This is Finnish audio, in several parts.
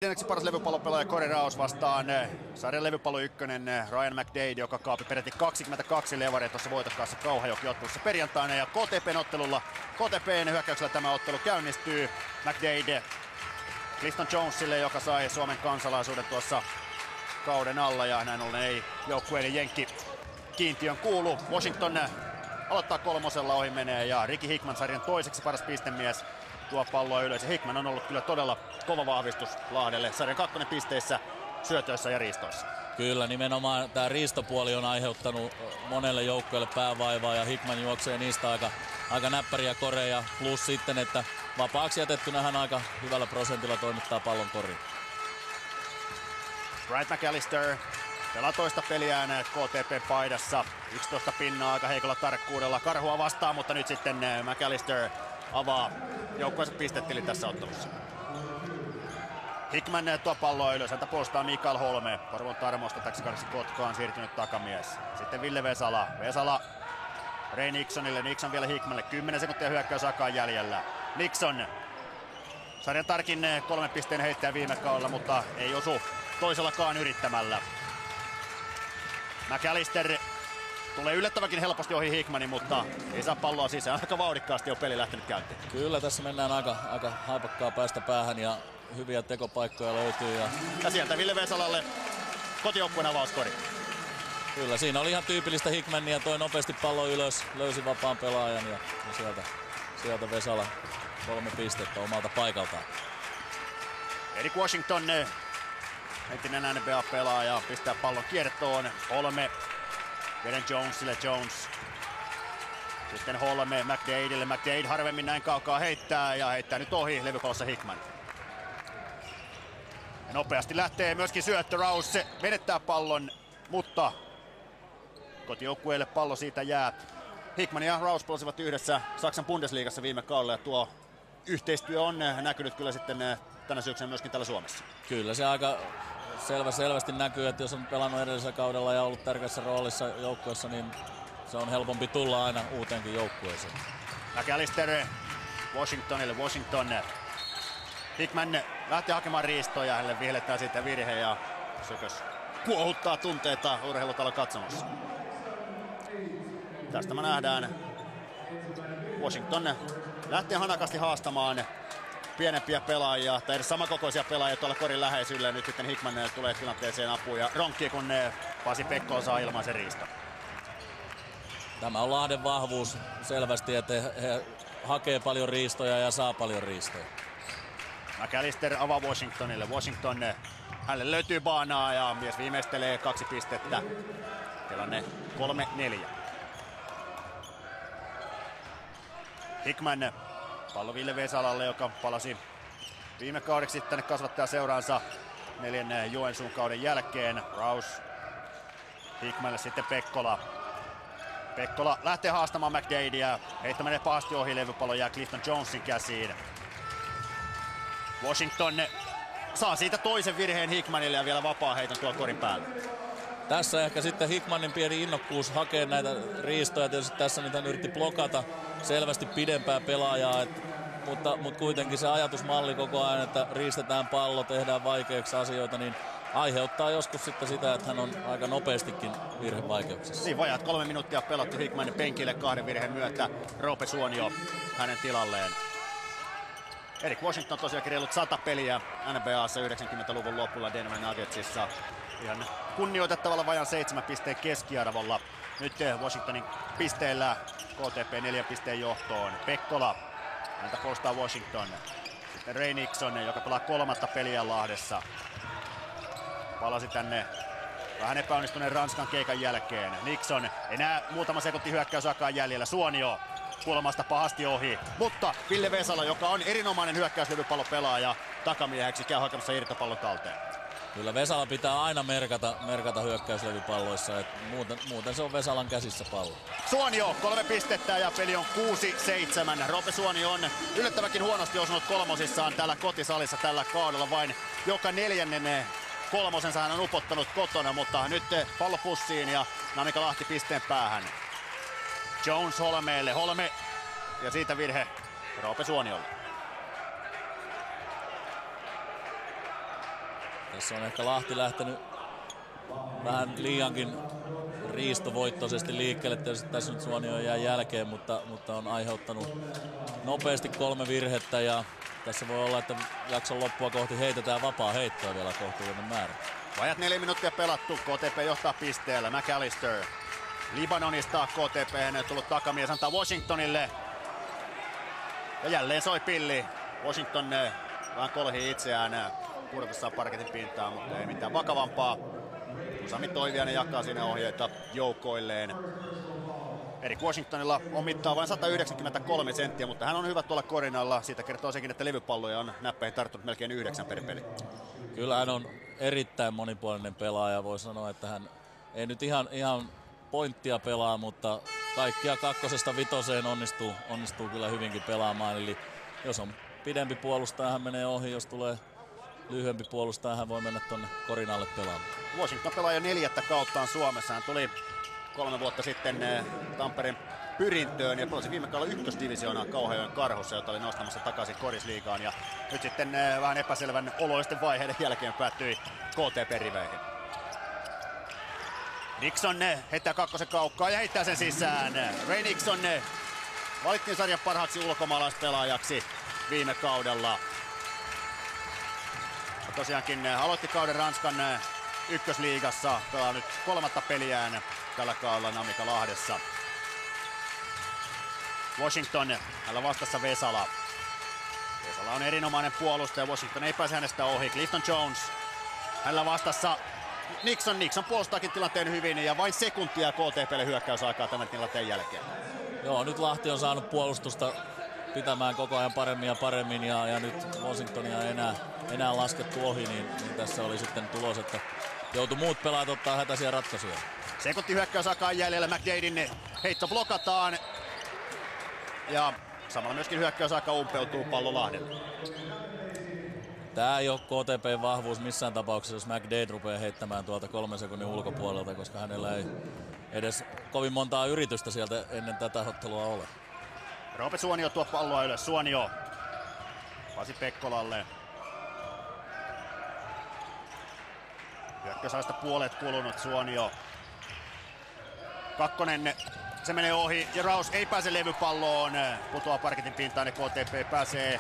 Neljänneksi paras levypallopelaaja Corey Raus vastaan sarjan levypallo ykkönen Ryan McDade, joka kaapi peräti 22 levaria tuossa voitokkaassa Kauhajoki-ottelussa perjantaina. Ja KTP:n ottelulla, KTP:n hyökkäyksellä tämä ottelu käynnistyy. McDade Clifton Jonesille, joka sai Suomen kansalaisuuden tuossa kauden alla, ja näin ollen ei joukkueiden jenkki kiintiön kuulu. Washington aloittaa kolmosella, ohi menee, ja Ricky Hickman sarjan toiseksi paras pistemies tuo palloa ylös. Hickman on ollut kyllä todella kova vahvistus Lahdelle sarjan kakkonen pisteissä, syötöissä ja riistoissa. Kyllä, nimenomaan tämä riistopuoli on aiheuttanut monelle joukkueelle päävaivaa, ja Hickman juoksee niistä aika näppäriä koreja. Plus sitten, että vapaaksi jätettynä hän aika hyvällä prosentilla toimittaa pallon koriin. Bryant McAllister pelaa toista peliään KTP-paidassa. 11 pinnaa aika heikolla tarkkuudella Karhua vastaan, mutta nyt sitten McAllister avaa joukkueensa pistetili tässä ottelussa. Hickman tuo palloa ylös, häntä puolustaa Mikael Holme. Porvon Tarmosta täksi kaudeksi Kotkaan siirtynyt takamies. Sitten Ville Vesala. Vesala Ray Nixonille, Nixon vielä Hickmanille. 10 sekuntia hyökkäysaikaa jäljellä. Nixon sarjan tarkin 3 pisteen heittäjä viime kaudella, mutta ei osu toisellakaan yrittämällä. McAllister tulee yllättävänkin helposti ohi Hickmanin, mutta ei saa palloa sisään. Aika vauhdikkaasti on peli lähtenyt käyntiin. Kyllä tässä mennään aika haipakkaa päästä päähän, ja hyviä tekopaikkoja löytyy. Ja sieltä Ville Vesalalle kotijoukkueen avauskori. Kyllä, siinä oli ihan tyypillistä Hickmania, toi nopeasti pallo ylös, löysi vapaan pelaajan, ja sieltä Vesala 3 pistettä omalta paikaltaan. Eric Washington, entinen NBA-pelaaja, pistää pallon kiertoon. Holme Veden Jonesille, Jones. Sitten Holme McDadeille. McDade harvemmin näin kaukaa heittää, ja heittää nyt ohi levypallossa Hickman. Ja nopeasti lähtee myöskin syöttö. Raus menettää pallon, mutta kotijoukkueelle pallo siitä jää. Hickman ja Raus pelasivat yhdessä Saksan Bundesliigassa viime kaudella, ja tuo yhteistyö on näkynyt kyllä sitten tänä syksynä myöskin täällä Suomessa. Kyllä se aika selvästi näkyy, että jos on pelannut edellisellä kaudella ja ollut tärkeässä roolissa joukkueessa, niin se on helpompi tulla aina uuteenkin joukkueeseen. McAllister Washingtonille. Washington. Hickman lähtee hakemaan riistoa, ja hänelle vihelletään siitä virhe, ja Sökös kuohuttaa tunteita urheilutalon katsomossa. Tästä me nähdään. Washington lähtee hanakasti haastamaan pienempiä pelaajia, tai edes samankokoisia pelaajia tuolla korin läheisyydellä. Nyt sitten Hickman tulee tilanteeseen apuun ja ronkkii, kun Pasi Pekko saa ilmaisen riiston. Tämä on Lahden vahvuus selvästi, että he hakee paljon riistoja ja saa paljon riistoja. McAllister avaa Washingtonille. Washington, hänelle löytyy baanaa, ja mies viimeistelee 2 pistettä. Tilanne 3-4. Hickman, pallo Ville Vesalalle, joka palasi viime kaudeksi tänne kasvattajaseuraansa 4. Joensuun kauden jälkeen. Raus Hickmanille, sitten Pekkola. Pekkola lähtee haastamaan McDadea. Heittäminen pahasti ohi, levypallo jää Clifton Jonesin käsiin. Washington saa siitä toisen virheen Hickmanille, ja vielä vapaa heiton tuolla korin päälle. Tässä ehkä sitten Hickmanin pieni innokkuus hakea näitä riistoja. Tietysti tässä nyt hän yritti blokata selvästi pidempää pelaajaa, mutta kuitenkin se ajatusmalli koko ajan, että riistetään pallo, tehdään vaikeaksi asioita, niin aiheuttaa joskus sitten sitä, että hän on aika nopeastikin virhevaikeuksissa. Niin, vajaat 3 minuuttia pelattu Hickmanin penkille 2 virheen myötä. Roope Suonio hänen tilalleen. Eric Washington tosiaankin reilut 100 peliä NBA:ssa 90-luvun lopulla Denver Nuggetsissa. Ihan kunnioitettavalla vajan 7 pisteen keskiarvolla. Nyt Washingtonin pisteellä KTP 4 pisteen johtoon. Pekkola, häntä puolustaa Washington. Sitten Ray Nixon, joka pelaa 3. peliä Lahdessa. Palasi tänne vähän epäonnistuneen Ranskan keikan jälkeen. Nixon, enää muutama sekunti hyökkäysaikaa jäljellä. Suonio kulmasta pahasti ohi, mutta Ville Vesala, joka on erinomainen hyökkäyslevypallopelaaja, takamieheksi käy hakemassa irtopallon talteen. Kyllä Vesala pitää aina merkata hyökkäyslevypalloissa, että muuten se on Vesalan käsissä pallo. Suonio 3 pistettä, ja peli on 6-7. Roope Suonio on yllättävänkin huonosti osunut kolmosissaan täällä kotisalissa tällä kaudella. Vain joka 4. kolmosensa hän on upottanut kotona, mutta nyt pallo pussiin, ja Namika Lahti pisteen päähän. Jones Holmeelle. Holme, ja siitä virhe Roope Suoniolle. Tässä on ehkä Lahti lähtenyt vähän liiankin riistovoittoisesti liikkeelle. Tietysti tässä nyt Suonio jää jälkeen, mutta on aiheuttanut nopeasti 3 virhettä ja tässä voi olla, että jakson loppua kohti heitetään vapaa heittoa vielä kohtuullinen määrä. Vajat 4 minuuttia pelattu, KTP johtaa pisteellä. McAllister Libanonista KTP tullut takamies antaa Washingtonille. Ja jälleen soi pilli. Washington vähän kolhii itseään pudotussaan parketin pintaan, mutta ei mitään vakavampaa. Sami Toiviainen jakaa siinä ohjeita joukkoilleen. Erik Washingtonilla on mittaa vain 193 senttiä, mutta hän on hyvä tuolla korin alla. Siitä kertoo sekin, että levypalloja on näppäin tarttunut melkein 9 per peli. Kyllä hän on erittäin monipuolinen pelaaja. Voi sanoa, että hän ei nyt ihan pointtia pelaa, mutta kaikkia 2-5 onnistuu kyllä hyvinkin pelaamaan. Eli jos on pidempi puolustaja, hän menee ohi. Jos tulee lyhyempi puolustaja, hän voi mennä tuonne korin alle pelaamaan. Washington pelaa jo 4. kauttaan Suomessa. Hän tuli 3 vuotta sitten Tampereen Pyrintöön ja pelasi viime kaudella ykkösdivisioonaa Kauhajoen Karhussa, jota oli nostamassa takaisin Korisliigaan. Ja nyt sitten vähän epäselvän oloisten vaiheiden jälkeen päättyi KTP-riveihin. Nixon heittää 2. kaukkaa ja heittää sen sisään. Ray Nixon valittiin sarjan parhaaksi ulkomaalaispelaajaksi viime kaudella. Ja tosiaankin aloitti kauden Ranskan ykkösliigassa, pelaa nyt 3. peliään tällä kaudella Namika Lahdessa. Washington, hänellä vastassa Vesala. Vesala on erinomainen puolustaja, Washington ei pääse hänestä ohi. Clifton Jones, hänellä vastassa Nixon puolustaakin tilanteen hyvin ja vain sekuntia KTP:lle hyökkäysaikaa tämän tilanteen jälkeen. Joo, nyt Lahti on saanut puolustusta pitämään koko ajan paremmin ja nyt Washingtonia ei enää laskettu ohi, niin tässä oli sitten tulos, että joutui muut pelaajat ottaa hätäisiä ratkaisuja. Sekunti hyökkäysaikaa jäljellä, McDadin heitto blokataan ja samalla myöskin hyökkäysaika umpeutuu pallo Lahdelle. Tää ei ole KTP:n vahvuus missään tapauksessa, jos McDade rupeaa heittämään tuolta 3 sekunnin ulkopuolelta, koska hänellä ei edes kovin montaa yritystä sieltä ennen tätä ottelua ole. Roope Suonio tuo palloa ylös. Suonio Pasi Pekkolalle. Hyökkäysajasta puolet kulunut. Suonio. 2. Se menee ohi ja Raus ei pääse levypalloon. Putoaa parketin pintaan ja KTP pääsee.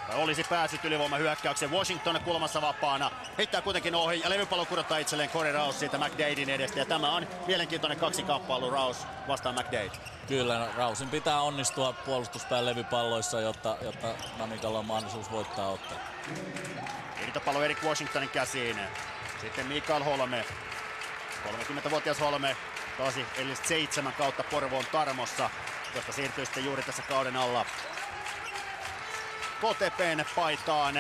Tai olisi päässyt ylivoimahyökkäykseen. Washington kulmassa vapaana. Heittää kuitenkin ohi ja levypallo kudottaa itselleen Corey Raus siitä McDadin edestä. Ja tämä on mielenkiintoinen kaksikamppailu Raus vastaan McDade. Kyllä, Rausin pitää onnistua puolustuspään levypalloissa, jotta Namikalla on mahdollisuus voittaa ottaa. Irtopallo Erik Washingtonin käsiin. Sitten Mikael Holme. 30-vuotias Holme pelasi edelliset 7 kautta Porvoon Tarmossa, josta siirtyi sitten juuri tässä kauden alla KTP:n paitaan.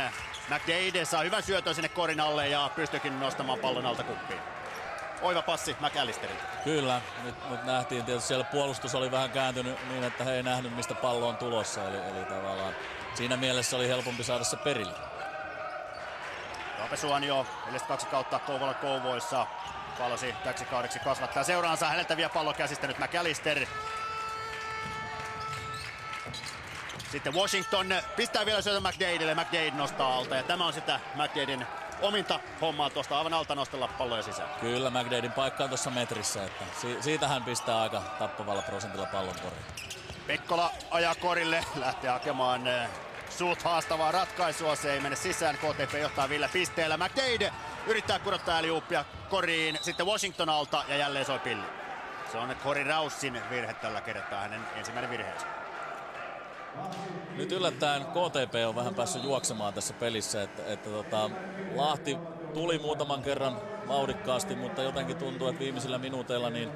McDade saa hyvän syötön sinne korin alle ja pystyikin nostamaan pallon alta kuppiin. Oiva passi McAllisterilta. Kyllä, nyt nähtiin tietysti siellä puolustus oli vähän kääntynyt niin, että he ei nähnyt mistä pallo on tulossa. Eli tavallaan siinä mielessä oli helpompi saada se perille. Roope Suonio, 2 kautta Kouvolan Kouvoissa. Palasi täksi kaudeksi kasvattaa seuraansa. Häneltä vie pallo käsistä nyt McAllister. Sitten Washington pistää vielä syötön McDadelle. McDade nostaa alta ja tämä on sitä McDaden ominta hommaa tuosta aivan alta nostella palloja sisään. Kyllä, McDaden paikka on tuossa metrissä, että siitä hän pistää aika tappavalla prosentilla pallon koriin. Pekkola ajaa korille, lähtee hakemaan suht haastavaa ratkaisua, se ei mene sisään, KTP johtaa Ville pisteellä. McDade yrittää kudottaa alley-oopia koriin, sitten Washington alta ja jälleen soi pilli. Se on Corey Rausin virhe tällä kertaa, hänen ensimmäinen virheensä. Nyt yllättäen KTP on vähän päässyt juoksemaan tässä pelissä, että Lahti tuli muutaman kerran vauhdikkaasti, mutta jotenkin tuntuu, että viimeisillä minuuteilla niin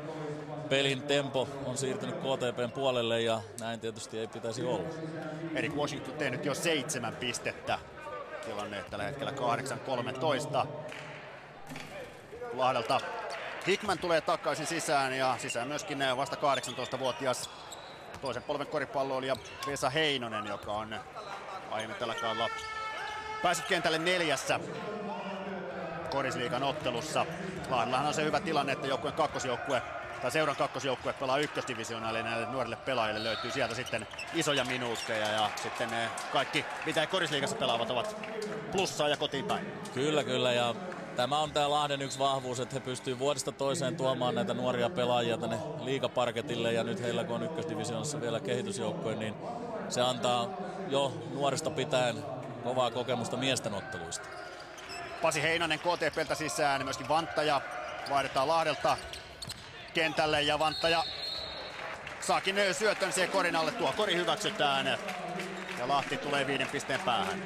pelin tempo on siirtynyt KTPn puolelle ja näin tietysti ei pitäisi olla. Erik Washington tehnyt jo 7 pistettä. Tilanne tällä hetkellä 8-13. Lahdelta Hickman tulee takaisin sisään ja sisään myöskin vasta 18-vuotias toisen polven koripalloilija Vesa Heinonen, joka on aiemmin tällä kaudella päässyt kentälle 4 Korisliigan ottelussa. Lahdellahan on se hyvä tilanne, että joukkueen kakkosjoukkue tai seuran kakkosjoukkue pelaa ykkösdivisioonaa, eli näille nuorille pelaajille löytyy sieltä sitten isoja minuutteja ja sitten kaikki, mitä Korisliigassa pelaavat, ovat plussaa ja kotiin päin. Kyllä, ja tämä on tää Lahden yksi vahvuus, että he pystyy vuodesta toiseen tuomaan näitä nuoria pelaajia tänne liigaparketille, ja nyt heillä kun on ykkösdivisioonassa vielä kehitysjoukkoja, niin se antaa jo nuorista pitäen kovaa kokemusta miesten otteluista. Pasi Heinonen KTP:ltä sisään, myöskin Vanttaja vaihdetaan Lahdelta kentälle, ja Vanttaja saakin syötön siihen korin alle, tuo kori hyväksytään ja Lahti tulee 5 pisteen päähän.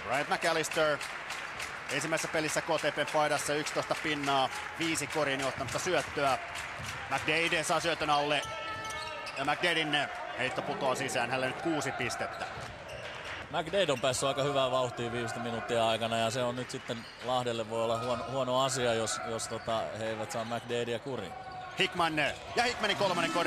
Bryant McAllister ensimmäisessä pelissä KTP:n paidassa 11 pinnaa, 5 korin ottamatta syöttöä. McDade saa syötön alle ja McDadin heitto putoaa sisään, hänellä nyt 6 pistettä. McDade on päässyt aika hyvää vauhtia viimeisten minuuttien aikana, ja se on nyt sitten Lahdelle voi olla huono asia, jos he eivät saa McDadea kuriin. Hickman ja Hickmanin kolmannen kori.